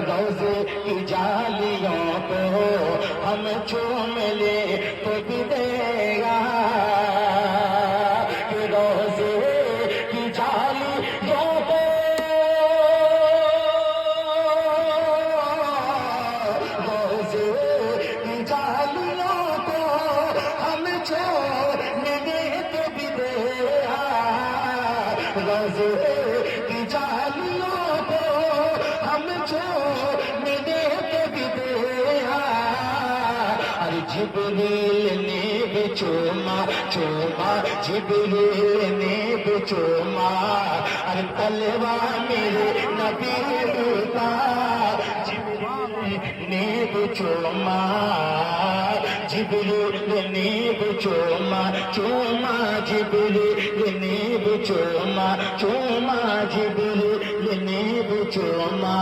रोज़े की जालियों को हम चूम ले तो भी देगा। रोज़े की जालियों को रोज़े की जालियों को हम चूम ले तो भी देगा। रोज़े की जालियों को हम चूम ले तो भी देगा। अरे जिब्रील ने भी चूमा चूमा, जिब्रील ने भी चूमा, अरे तलवा मेरे नबी का। जिब्रील ने भी चूमा, जिब्रील ने भी चूमा चूमा, जिब्रील ने भी चूमा चूमा, जिब्रील ने भी चूमा।